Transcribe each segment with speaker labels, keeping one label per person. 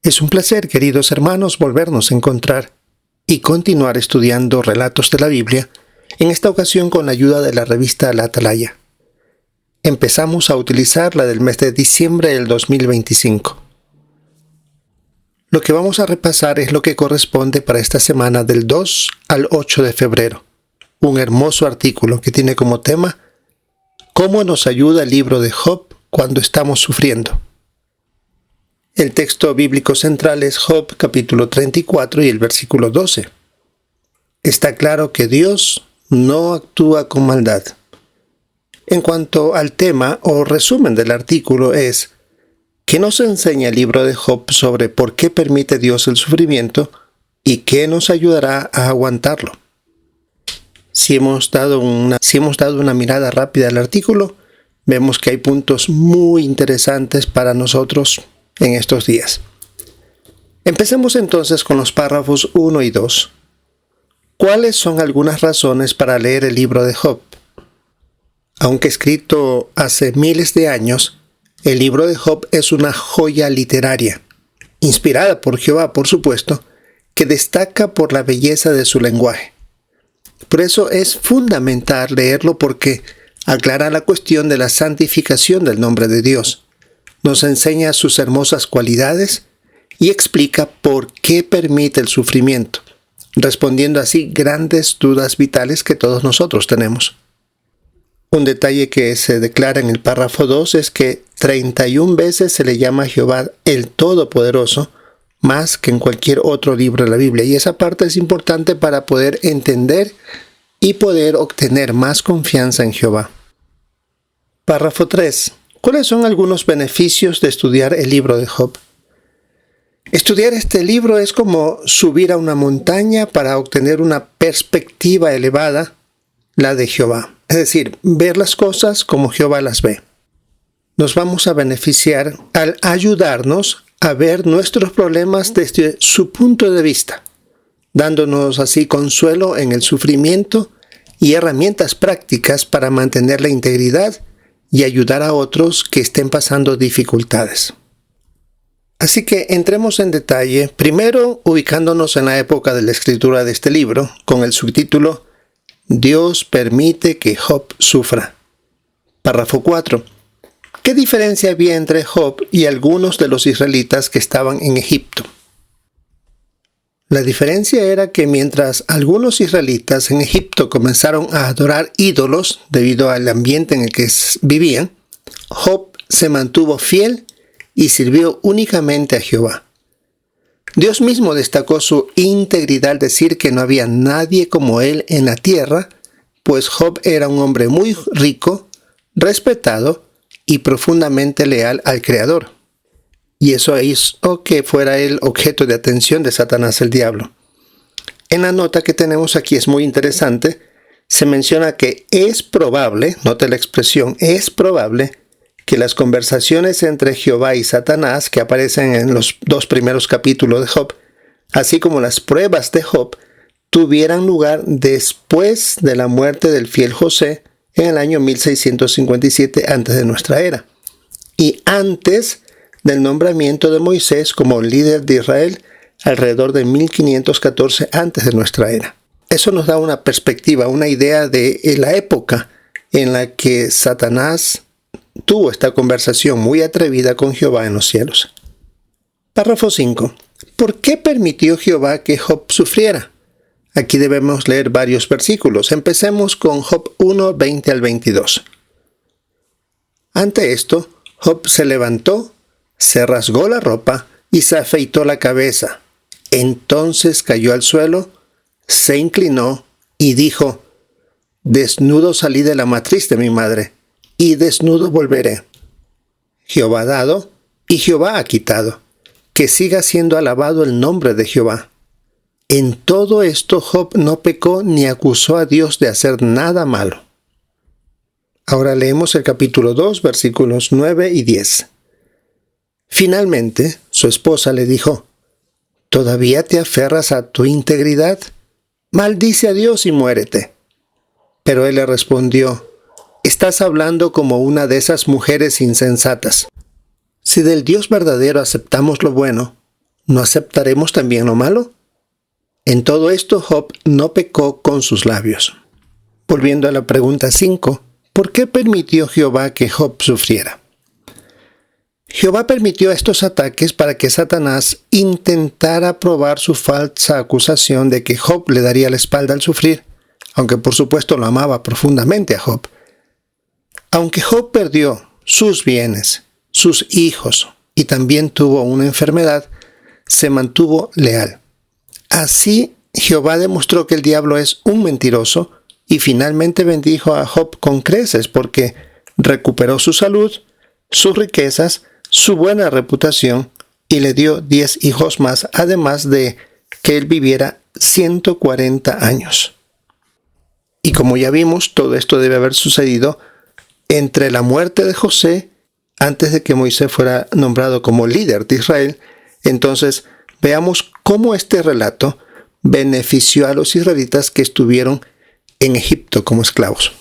Speaker 1: Es un placer, queridos hermanos, volvernos a encontrar y continuar estudiando relatos de la Biblia, en esta ocasión con la ayuda de la revista La Atalaya. Empezamos a utilizar la del mes de diciembre del 2025. Lo que vamos a repasar es lo que corresponde para esta semana del 2 al 8 de febrero. Un hermoso artículo que tiene como tema ¿Cómo nos ayuda el libro de Job cuando estamos sufriendo? El texto bíblico central es Job capítulo 34 y el versículo 12. Está claro que Dios no actúa con maldad. En cuanto al tema o resumen del artículo es ¿qué nos enseña el libro de Job sobre por qué permite Dios el sufrimiento y qué nos ayudará a aguantarlo? Si hemos dado una mirada rápida al artículo, vemos que hay puntos muy interesantes para nosotros en estos días. Empecemos entonces con los párrafos 1 y 2. ¿Cuáles son algunas razones para leer el libro de Job? Aunque escrito hace miles de años, el libro de Job es una joya literaria, inspirada por Jehová, por supuesto, que destaca por la belleza de su lenguaje. Por eso es fundamental leerlo porque aclara la cuestión de la santificación del nombre de Dios. Nos enseña sus hermosas cualidades y explica por qué permite el sufrimiento, respondiendo así grandes dudas vitales que todos nosotros tenemos. Un detalle que se declara en el párrafo 2 es que 31 veces se le llama a Jehová el Todopoderoso, más que en cualquier otro libro de la Biblia. Y esa parte es importante para poder entender y poder obtener más confianza en Jehová. Párrafo 3. ¿Cuáles son algunos beneficios de estudiar el libro de Job? Estudiar este libro es como subir a una montaña para obtener una perspectiva elevada, la de Jehová. Es decir, ver las cosas como Jehová las ve. Nos vamos a beneficiar al ayudarnos a ver nuestros problemas desde su punto de vista, dándonos así consuelo en el sufrimiento y herramientas prácticas para mantener la integridad y ayudar a otros que estén pasando dificultades. Así que entremos en detalle, primero ubicándonos en la época de la escritura de este libro, con el subtítulo Dios permite que Job sufra. Párrafo 4. ¿Qué diferencia había entre Job y algunos de los israelitas que estaban en Egipto? La diferencia era que mientras algunos israelitas en Egipto comenzaron a adorar ídolos debido al ambiente en el que vivían, Job se mantuvo fiel y sirvió únicamente a Jehová. Dios mismo destacó su integridad al decir que no había nadie como él en la tierra, pues Job era un hombre muy rico, respetado y profundamente leal al Creador. Y eso hizo que fuera el objeto de atención de Satanás el diablo. En la nota que tenemos aquí es muy interesante, se menciona que es probable, note la expresión, es probable que las conversaciones entre Jehová y Satanás que aparecen en los 2 primeros capítulos de Job, así como las pruebas de Job, tuvieran lugar después de la muerte del fiel José en el año 1657 antes de nuestra era, y antes del nombramiento de Moisés como líder de Israel alrededor de 1514 antes de nuestra era. Eso nos da una perspectiva, una idea de la época en la que Satanás tuvo esta conversación muy atrevida con Jehová en los cielos. Párrafo 5. ¿Por qué permitió Jehová que Job sufriera? Aquí debemos leer varios versículos. Empecemos con Job 1, 20 al 22. Ante esto, Job se levantó, se rasgó la ropa y se afeitó la cabeza. Entonces cayó al suelo, se inclinó y dijo: Desnudo salí de la matriz de mi madre, y desnudo volveré. Jehová ha dado, y Jehová ha quitado. Que siga siendo alabado el nombre de Jehová. En todo esto Job no pecó ni acusó a Dios de hacer nada malo. Ahora leemos el capítulo 2, versículos 9 y 10. Finalmente, su esposa le dijo: ¿Todavía te aferras a tu integridad? Maldice a Dios y muérete. Pero él le respondió: Estás hablando como una de esas mujeres insensatas. Si del Dios verdadero aceptamos lo bueno, ¿no aceptaremos también lo malo? En todo esto, Job no pecó con sus labios. Volviendo a la pregunta 5, ¿por qué permitió Jehová que Job sufriera? Jehová permitió estos ataques para que Satanás intentara probar su falsa acusación de que Job le daría la espalda al sufrir, aunque por supuesto lo amaba profundamente a Job. Aunque Job perdió sus bienes, sus hijos y también tuvo una enfermedad, se mantuvo leal. Así, Jehová demostró que el diablo es un mentiroso y finalmente bendijo a Job con creces porque recuperó su salud, sus riquezas, su buena reputación y le dio 10 hijos más, además de que él viviera 140 años. Y como ya vimos, todo esto debe haber sucedido entre la muerte de José, antes de que Moisés fuera nombrado como líder de Israel. Entonces, veamos cómo este relato benefició a los israelitas que estuvieron en Egipto como esclavos.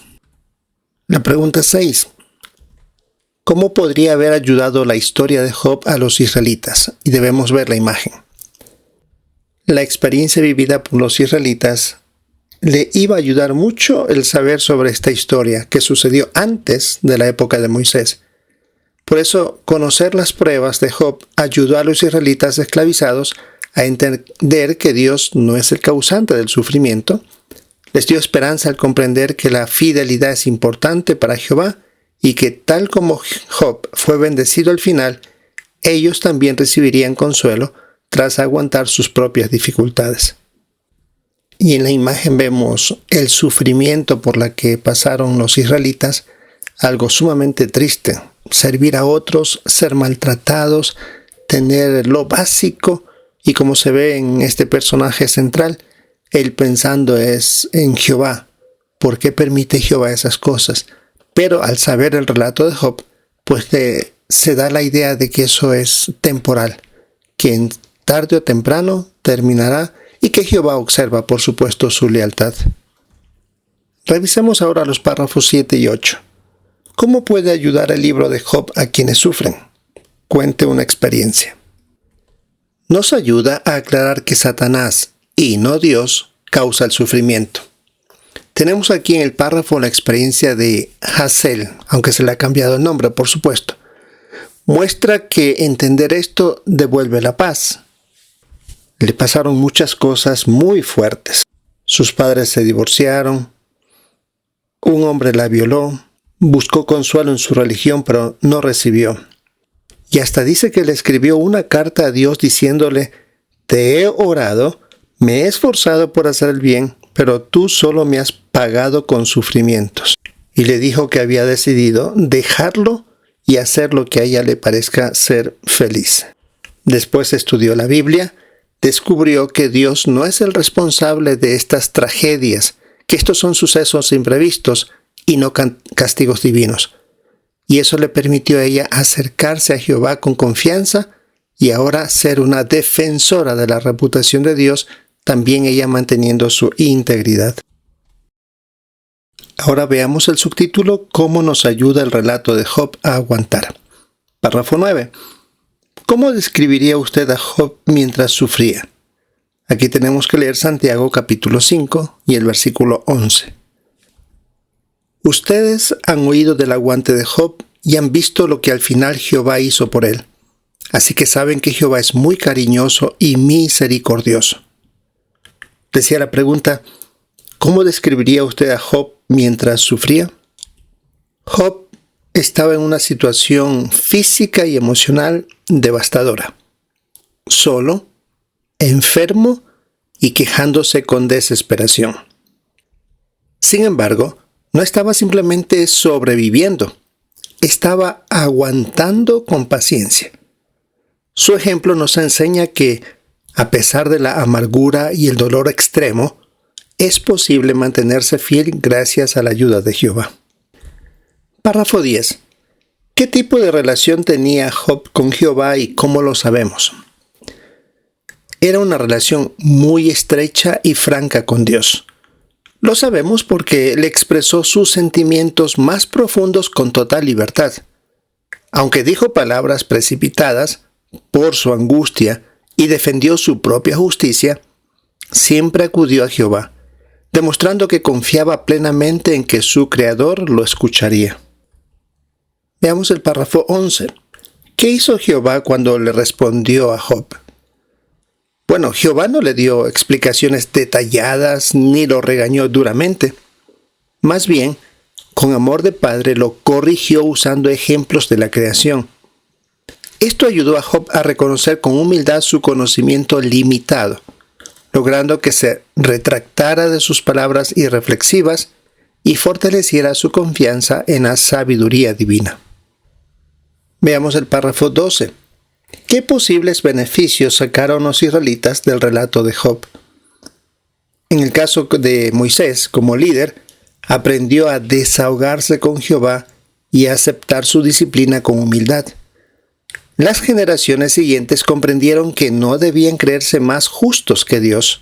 Speaker 1: La pregunta 6. ¿Cómo podría haber ayudado la historia de Job a los israelitas? Y debemos ver la imagen. La experiencia vivida por los israelitas le iba a ayudar mucho el saber sobre esta historia que sucedió antes de la época de Moisés. Por eso, conocer las pruebas de Job ayudó a los israelitas esclavizados a entender que Dios no es el causante del sufrimiento. Les dio esperanza al comprender que la fidelidad es importante para Jehová y que tal como Job fue bendecido al final, ellos también recibirían consuelo tras aguantar sus propias dificultades. Y en la imagen vemos el sufrimiento por la que pasaron los israelitas, algo sumamente triste. Servir a otros, ser maltratados, tener lo básico, y como se ve en este personaje central, él pensando es en Jehová. ¿Por qué permite Jehová esas cosas? Pero al saber el relato de Job, pues se da la idea de que eso es temporal, que tarde o temprano terminará y que Jehová observa, por supuesto, su lealtad. Revisemos ahora los párrafos 7 y 8. ¿Cómo puede ayudar el libro de Job a quienes sufren? Cuente una experiencia. Nos ayuda a aclarar que Satanás, y no Dios, causa el sufrimiento. Tenemos aquí en el párrafo la experiencia de Hazael, aunque se le ha cambiado el nombre, por supuesto. Muestra que entender esto devuelve la paz. Le pasaron muchas cosas muy fuertes. Sus padres se divorciaron, un hombre la violó, buscó consuelo en su religión, pero no recibió. Y hasta dice que le escribió una carta a Dios diciéndole: te he orado, me he esforzado por hacer el bien, pero tú solo me has pagado con sufrimientos. Y le dijo que había decidido dejarlo y hacer lo que a ella le parezca ser feliz. Después estudió la Biblia, descubrió que Dios no es el responsable de estas tragedias, que estos son sucesos imprevistos y no castigos divinos. Y eso le permitió a ella acercarse a Jehová con confianza y ahora ser una defensora de la reputación de Dios, también ella manteniendo su integridad. Ahora veamos el subtítulo: ¿Cómo nos ayuda el relato de Job a aguantar? Párrafo 9. ¿Cómo describiría usted a Job mientras sufría? Aquí tenemos que leer Santiago capítulo 5 y el versículo 11. Ustedes han oído del aguante de Job y han visto lo que al final Jehová hizo por él. Así que saben que Jehová es muy cariñoso y misericordioso. Decía la pregunta: ¿cómo describiría usted a Job mientras sufría? Job estaba en una situación física y emocional devastadora. Solo, enfermo y quejándose con desesperación. Sin embargo, no estaba simplemente sobreviviendo, estaba aguantando con paciencia. Su ejemplo nos enseña que, a pesar de la amargura y el dolor extremo, es posible mantenerse fiel gracias a la ayuda de Jehová. Párrafo 10. ¿Qué tipo de relación tenía Job con Jehová y cómo lo sabemos? Era una relación muy estrecha y franca con Dios. Lo sabemos porque le expresó sus sentimientos más profundos con total libertad. Aunque dijo palabras precipitadas por su angustia y defendió su propia justicia, siempre acudió a Jehová, demostrando que confiaba plenamente en que su Creador lo escucharía. Veamos el párrafo 11. ¿Qué hizo Jehová cuando le respondió a Job? Bueno, Jehová no le dio explicaciones detalladas ni lo regañó duramente. Más bien, con amor de padre lo corrigió usando ejemplos de la creación. Esto ayudó a Job a reconocer con humildad su conocimiento limitado, logrando que se retractara de sus palabras irreflexivas y fortaleciera su confianza en la sabiduría divina. Veamos el párrafo 12. ¿Qué posibles beneficios sacaron los israelitas del relato de Job? En el caso de Moisés, como líder, aprendió a desahogarse con Jehová y a aceptar su disciplina con humildad. Las generaciones siguientes comprendieron que no debían creerse más justos que Dios.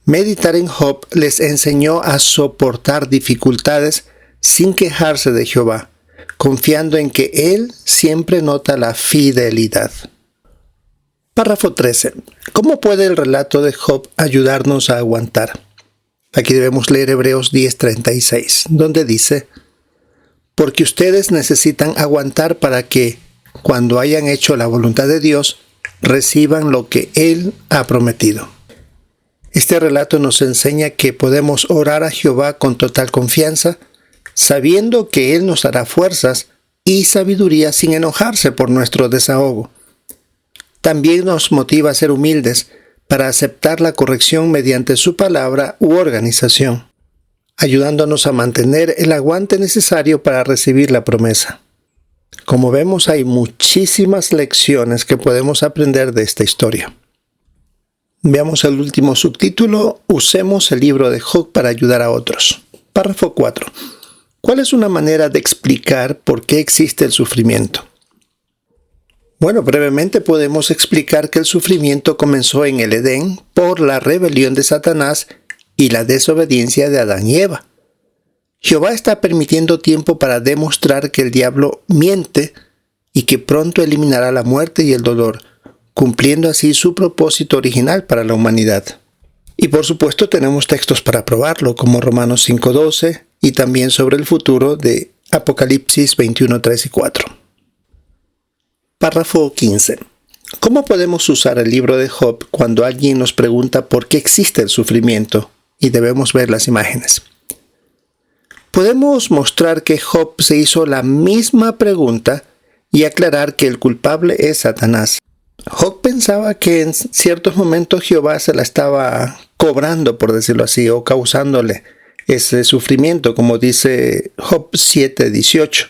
Speaker 1: Meditar en Job les enseñó a soportar dificultades sin quejarse de Jehová, confiando en que Él siempre nota la fidelidad. Párrafo 13. ¿Cómo puede el relato de Job ayudarnos a aguantar? Aquí debemos leer Hebreos 10:36, donde dice: porque ustedes necesitan aguantar para que, cuando hayan hecho la voluntad de Dios, reciban lo que Él ha prometido. Este relato nos enseña que podemos orar a Jehová con total confianza, sabiendo que Él nos dará fuerzas y sabiduría sin enojarse por nuestro desahogo. También nos motiva a ser humildes para aceptar la corrección mediante su palabra u organización, ayudándonos a mantener el aguante necesario para recibir la promesa. Como vemos, hay muchísimas lecciones que podemos aprender de esta historia. Veamos el último subtítulo: Usemos el libro de Job para ayudar a otros. Párrafo 4. ¿Cuál es una manera de explicar por qué existe el sufrimiento? Bueno, brevemente podemos explicar que el sufrimiento comenzó en el Edén por la rebelión de Satanás y la desobediencia de Adán y Eva. Jehová está permitiendo tiempo para demostrar que el diablo miente y que pronto eliminará la muerte y el dolor, cumpliendo así su propósito original para la humanidad. Y por supuesto tenemos textos para probarlo, como Romanos 5:12 y también sobre el futuro de Apocalipsis 21:3 y 4. Párrafo 15. ¿Cómo podemos usar el libro de Job cuando alguien nos pregunta por qué existe el sufrimiento y debemos ver las imágenes? Podemos mostrar que Job se hizo la misma pregunta y aclarar que el culpable es Satanás. Job pensaba que en ciertos momentos Jehová se la estaba cobrando, por decirlo así, o causándole ese sufrimiento, como dice Job 7:18,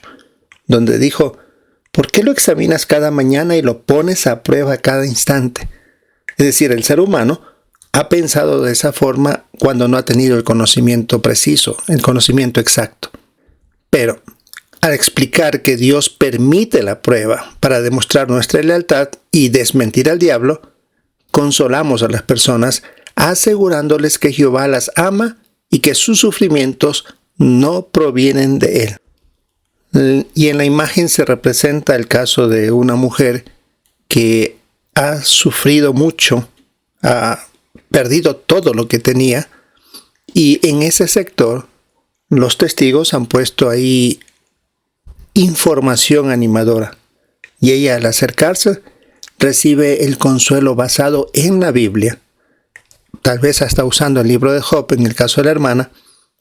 Speaker 1: donde dijo: ¿por qué lo examinas cada mañana y lo pones a prueba cada instante? Es decir, el ser humano ha pensado de esa forma cuando no ha tenido el conocimiento preciso, el conocimiento exacto. Pero al explicar que Dios permite la prueba para demostrar nuestra lealtad y desmentir al diablo, consolamos a las personas asegurándoles que Jehová las ama y que sus sufrimientos no provienen de Él. Y en la imagen se representa el caso de una mujer que ha sufrido mucho, ha perdido todo lo que tenía, y en ese sector los testigos han puesto ahí información animadora, y ella, al acercarse, recibe el consuelo basado en la Biblia, tal vez hasta usando el libro de Job en el caso de la hermana,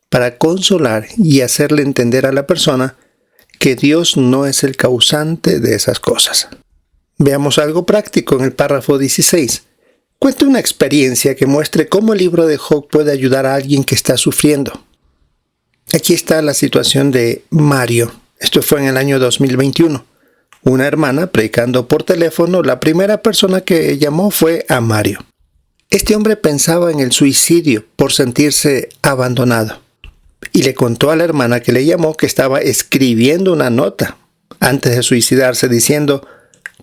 Speaker 1: para consolar y hacerle entender a la persona que Dios no es el causante de esas cosas. Veamos algo práctico en el párrafo 16. Cuenta una experiencia que muestre cómo el libro de Job puede ayudar a alguien que está sufriendo. Aquí está la situación de Mario. Esto fue en el año 2021. Una hermana predicando por teléfono, la primera persona que llamó fue a Mario. Este hombre pensaba en el suicidio por sentirse abandonado. Y le contó a la hermana que le llamó que estaba escribiendo una nota antes de suicidarse diciendo: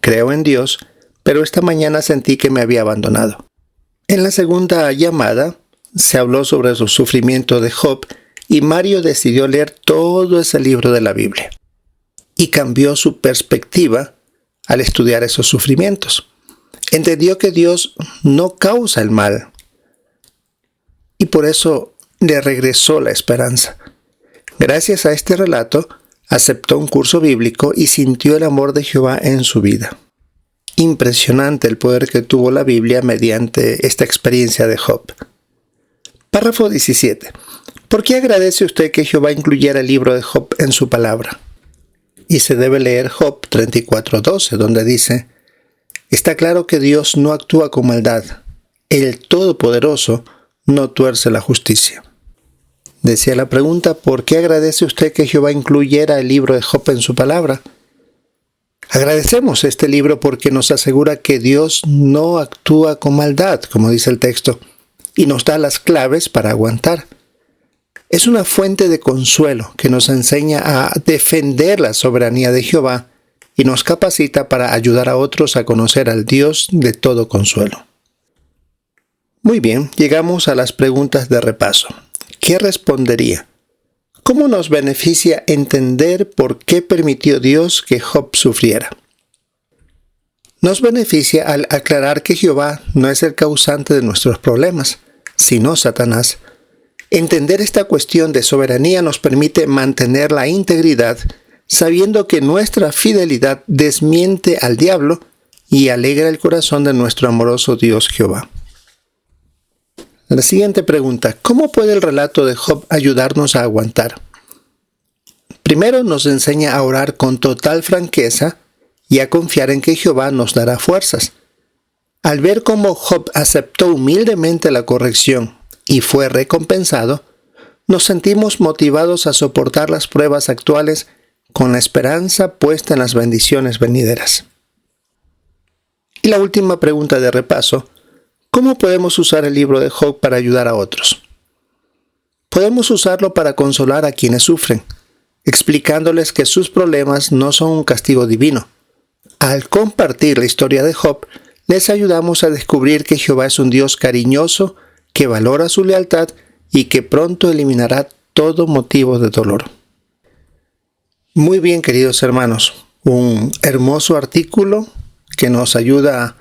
Speaker 1: creo en Dios, pero esta mañana sentí que me había abandonado. En la segunda llamada se habló sobre su sufrimiento de Job y Mario decidió leer todo ese libro de la Biblia y cambió su perspectiva al estudiar esos sufrimientos. Entendió que Dios no causa el mal y por eso le regresó la esperanza. Gracias a este relato, aceptó un curso bíblico y sintió el amor de Jehová en su vida. Impresionante el poder que tuvo la Biblia mediante esta experiencia de Job. Párrafo 17. ¿Por qué agradece usted que Jehová incluyera el libro de Job en su palabra? Y se debe leer Job 34:12, donde dice: está claro que Dios no actúa con maldad. El Todopoderoso no tuerce la justicia. Decía la pregunta: ¿por qué agradece usted que Jehová incluyera el libro de Job en su palabra? Agradecemos este libro porque nos asegura que Dios no actúa con maldad, como dice el texto, y nos da las claves para aguantar. Es una fuente de consuelo que nos enseña a defender la soberanía de Jehová y nos capacita para ayudar a otros a conocer al Dios de todo consuelo. Muy bien, llegamos a las preguntas de repaso. ¿Qué respondería? ¿Cómo nos beneficia entender por qué permitió Dios que Job sufriera? Nos beneficia al aclarar que Jehová no es el causante de nuestros problemas, sino Satanás. Entender esta cuestión de soberanía nos permite mantener la integridad, sabiendo que nuestra fidelidad desmiente al diablo y alegra el corazón de nuestro amoroso Dios Jehová. La siguiente pregunta: ¿cómo puede el relato de Job ayudarnos a aguantar? Primero nos enseña a orar con total franqueza y a confiar en que Jehová nos dará fuerzas. Al ver cómo Job aceptó humildemente la corrección y fue recompensado, nos sentimos motivados a soportar las pruebas actuales con la esperanza puesta en las bendiciones venideras. Y la última pregunta de repaso: ¿cómo podemos usar el libro de Job para ayudar a otros? Podemos usarlo para consolar a quienes sufren, explicándoles que sus problemas no son un castigo divino. Al compartir la historia de Job, les ayudamos a descubrir que Jehová es un Dios cariñoso, que valora su lealtad y que pronto eliminará todo motivo de dolor. Muy bien, queridos hermanos, un hermoso artículo que nos ayuda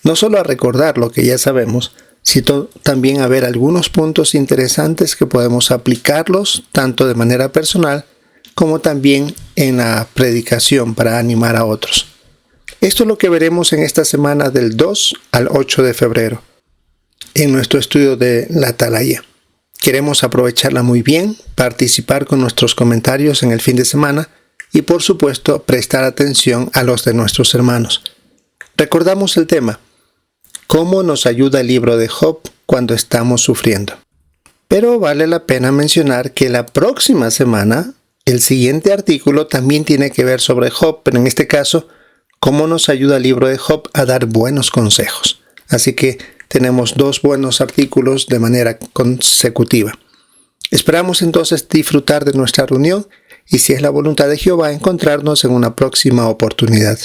Speaker 1: no solo a recordar lo que ya sabemos, sino también a ver algunos puntos interesantes que podemos aplicarlos tanto de manera personal como también en la predicación para animar a otros. Esto es lo que veremos en esta semana del 2 al 8 de febrero, en nuestro estudio de la Atalaya. Queremos aprovecharla muy bien, participar con nuestros comentarios en el fin de semana y, por supuesto, prestar atención a los de nuestros hermanos. Recordamos el tema: ¿cómo nos ayuda el libro de Job cuando estamos sufriendo? Pero vale la pena mencionar que la próxima semana, el siguiente artículo también tiene que ver sobre Job, pero en este caso, cómo nos ayuda el libro de Job a dar buenos consejos. Así que tenemos 2 buenos artículos de manera consecutiva. Esperamos entonces disfrutar de nuestra reunión y, si es la voluntad de Jehová, encontrarnos en una próxima oportunidad.